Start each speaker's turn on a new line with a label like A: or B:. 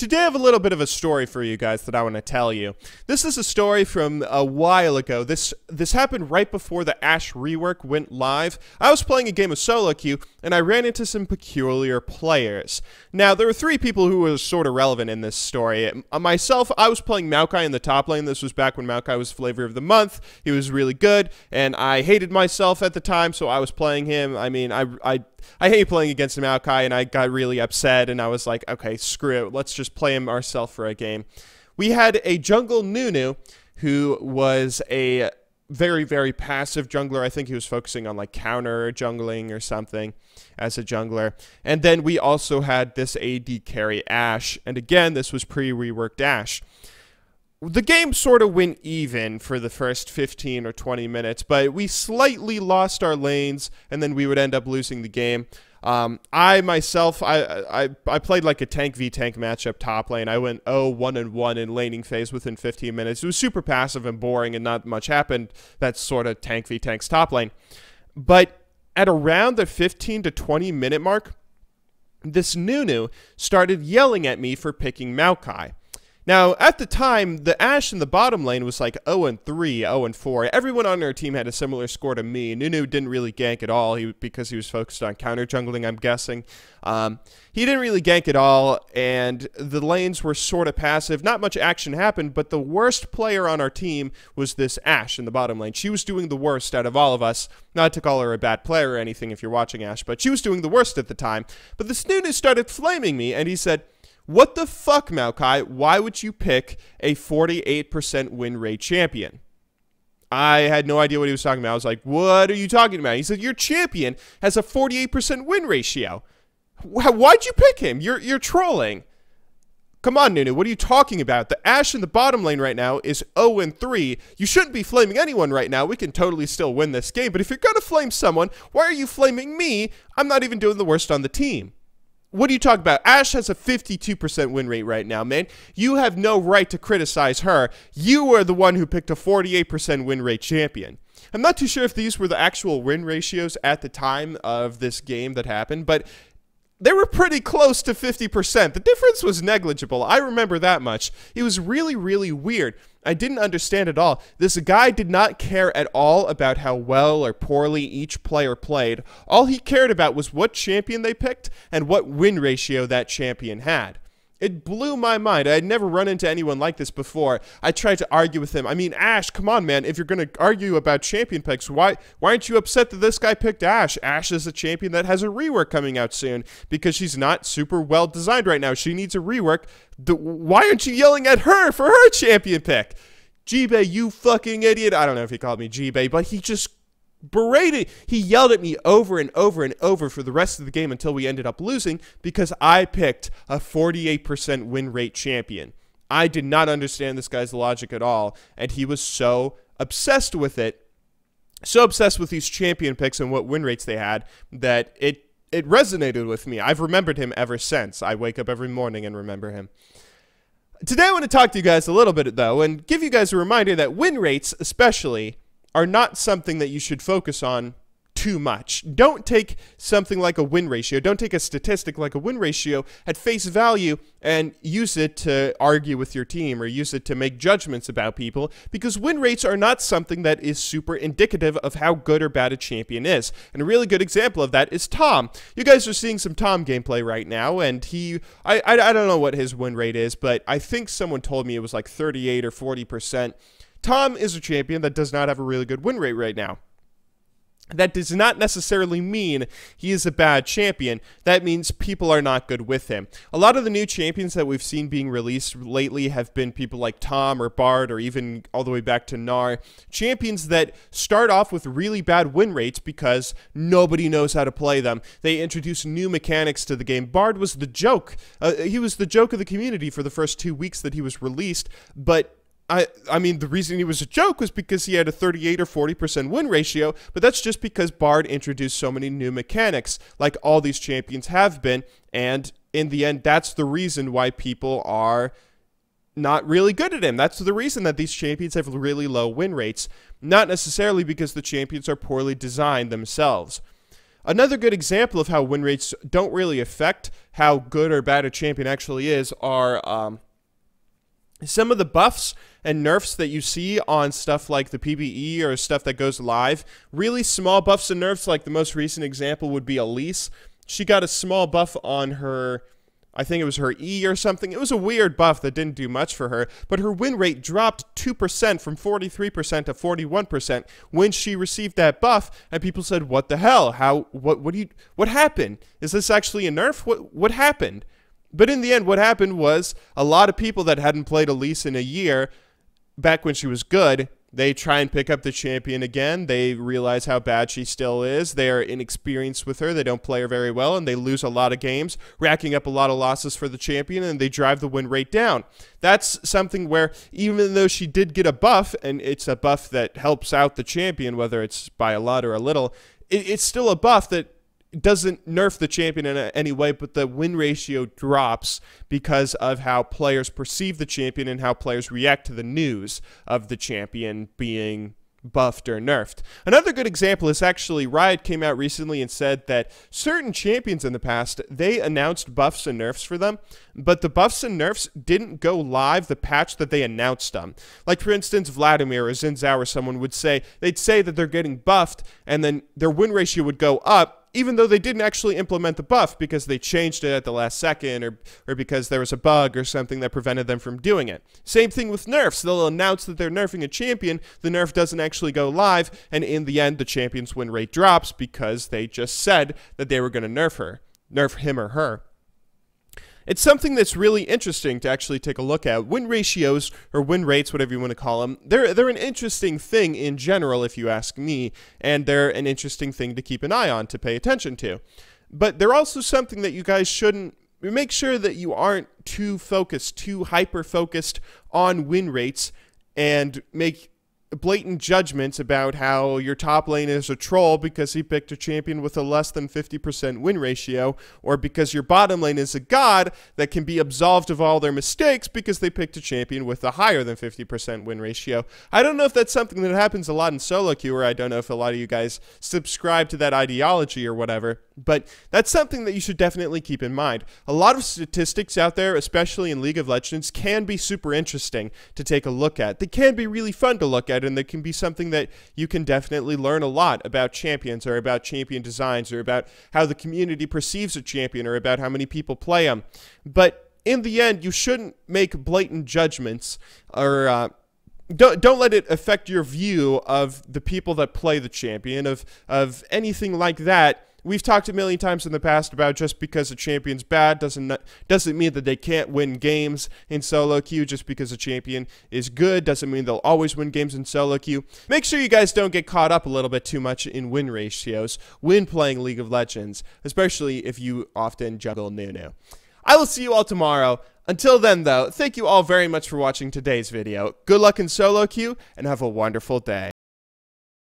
A: Today I have a little bit of a story for you guys that I want to tell you. This is a story from a while ago. This happened right before the Ashe rework went live. I was playing a game of solo queue, and I ran into some peculiar players. Now, there were three people who were sort of relevant in this story. Myself, I was playing Maokai in the top lane. This was back when Maokai was Flavor of the Month. He was really good, and I hated myself at the time, so I was playing him. I mean, I hate playing against Maokai, and I got really upset, and I was like, okay, screw it. Let's just play him ourselves for a game. We had a jungle Nunu who was a very, very passive jungler. I think he was focusing on like counter jungling or something as a jungler. And then we also had this AD carry Ashe. And again, this was pre-reworked Ashe. The game sort of went even for the first 15 or 20 minutes, but we slightly lost our lanes, and then we would end up losing the game. I myself, I played like a tank v tank matchup top lane. I went 0-1-1 in laning phase within 15 minutes. It was super passive and boring, and not much happened. That's sort of tank v tank's top lane. But at around the 15 to 20 minute mark, this Nunu started yelling at me for picking Maokai. Now, at the time, the Ashe in the bottom lane was like 0-3, 0-4. Everyone on our team had a similar score to me. Nunu didn't really gank at all because he was focused on counter jungling, I'm guessing. He didn't really gank at all, and the lanes were sort of passive. Not much action happened, but the worst player on our team was this Ashe in the bottom lane. She was doing the worst out of all of us. Not to call her a bad player or anything if you're watching Ashe, but she was doing the worst at the time. But this Nunu started flaming me, and he said, "What the fuck, Maokai? Why would you pick a 48% win rate champion?" I had no idea what he was talking about. I was like, what are you talking about? He said, your champion has a 48% win ratio. Why'd you pick him? You're trolling. Come on, Nunu, what are you talking about? The Ashe in the bottom lane right now is 0-3. You shouldn't be flaming anyone right now. We can totally still win this game. But if you're going to flame someone, why are you flaming me? I'm not even doing the worst on the team. What are you talking about? Ashe has a 52% win rate right now, man. You have no right to criticize her. You are the one who picked a 48% win rate champion. I'm not too sure if these were the actual win ratios at the time of this game that happened, but they were pretty close to 50%. The difference was negligible. I remember that much. It was really, really weird. I didn't understand at all. This guy did not care at all about how well or poorly each player played. All he cared about was what champion they picked and what win ratio that champion had. It blew my mind. I had never run into anyone like this before. I tried to argue with him. I mean, Ashe, come on, man. If you're going to argue about champion picks, why aren't you upset that this guy picked Ashe? Ashe is a champion that has a rework coming out soon because she's not super well designed right now. She needs a rework. Why aren't you yelling at her for her champion pick? G-Bay, you fucking idiot. I don't know if he called me G-Bay, but he just berated. He yelled at me over and over and over for the rest of the game until we ended up losing because I picked a 48% win rate champion. I did not understand this guy's logic at all, and he was so obsessed with it, so obsessed with these champion picks and what win rates they had, that it resonated with me. I've remembered him ever since. I wake up every morning and remember him. Today I want to talk to you guys a little bit, though, and give you guys a reminder that win rates, especially, are not something that you should focus on too much. Don't take something like a win ratio, don't take a statistic like a win ratio at face value and use it to argue with your team or use it to make judgments about people, because win rates are not something that is super indicative of how good or bad a champion is. And a really good example of that is Tom. You guys are seeing some Tom gameplay right now, and I don't know what his win rate is, but I think someone told me it was like 38 or 40%. Tom is a champion that does not have a really good win rate right now. That does not necessarily mean he is a bad champion. That means people are not good with him. A lot of the new champions that we've seen being released lately have been people like Tom or Bard or even all the way back to Gnar. Champions that start off with really bad win rates because nobody knows how to play them. They introduce new mechanics to the game. Bard was the joke. He was the joke of the community for the first 2 weeks that he was released, but I mean, the reason he was a joke was because he had a 38 or 40% win ratio, but that's just because Bard introduced so many new mechanics, like all these champions have been, and in the end, that's the reason why people are not really good at him. That's the reason that these champions have really low win rates, not necessarily because the champions are poorly designed themselves. Another good example of how win rates don't really affect how good or bad a champion actually is are some of the buffs and nerfs that you see on stuff like the PvE or stuff that goes live. Really small buffs and nerfs, like the most recent example would be Elise. She got a small buff on her, I think it was her E or something. It was a weird buff that didn't do much for her, but her win rate dropped 2% from 43% to 41% when she received that buff, and people said, what the hell? What happened? Is this actually a nerf? What happened? But in the end, what happened was a lot of people that hadn't played Elise in a year, back when she was good, they try and pick up the champion again. They realize how bad she still is. They are inexperienced with her. They don't play her very well, and they lose a lot of games, racking up a lot of losses for the champion, and they drive the win rate down. That's something where, even though she did get a buff, and it's a buff that helps out the champion, whether it's by a lot or a little, it's still a buff that doesn't nerf the champion in any way, but the win ratio drops because of how players perceive the champion and how players react to the news of the champion being buffed or nerfed. Another good example is actually Riot came out recently and said that certain champions in the past, they announced buffs and nerfs for them, but the buffs and nerfs didn't go live the patch that they announced them. Like, for instance, Vladimir or Xin Zhao or someone would say, they'd say that they're getting buffed, and then their win ratio would go up, even though they didn't actually implement the buff because they changed it at the last second or because there was a bug or something that prevented them from doing it. Same thing with nerfs. They'll announce that they're nerfing a champion, the nerf doesn't actually go live, and in the end, the champion's win rate drops because they just said that they were going to nerf him or her. It's something that's really interesting to actually take a look at. Win ratios, or win rates, whatever you want to call them, they're an interesting thing in general, if you ask me, and they're an interesting thing to keep an eye on, to pay attention to. But they're also something that you guys shouldn't, make sure that you aren't too focused, too hyper-focused on win rates, and make blatant judgments about how your top lane is a troll because he picked a champion with a less than 50% win ratio, or because your bottom lane is a god that can be absolved of all their mistakes because they picked a champion with a higher than 50% win ratio. I don't know if that's something that happens a lot in solo queue, or I don't know if a lot of you guys subscribe to that ideology or whatever, but that's something that you should definitely keep in mind. A lot of statistics out there, especially in League of Legends, can be super interesting to take a look at. They can be really fun to look at, and they can be something that you can definitely learn a lot about champions, or about champion designs, or about how the community perceives a champion, or about how many people play them. But in the end, you shouldn't make blatant judgments, or don't let it affect your view of the people that play the champion, of anything like that. We've talked a million times in the past about just because a champion's bad doesn't mean that they can't win games in solo queue. Just because a champion is good doesn't mean they'll always win games in solo queue. Make sure you guys don't get caught up a little bit too much in win ratios when playing League of Legends, especially if you often juggle Nunu. I will see you all tomorrow. Until then, though, thank you all very much for watching today's video. Good luck in solo queue, and have a wonderful day.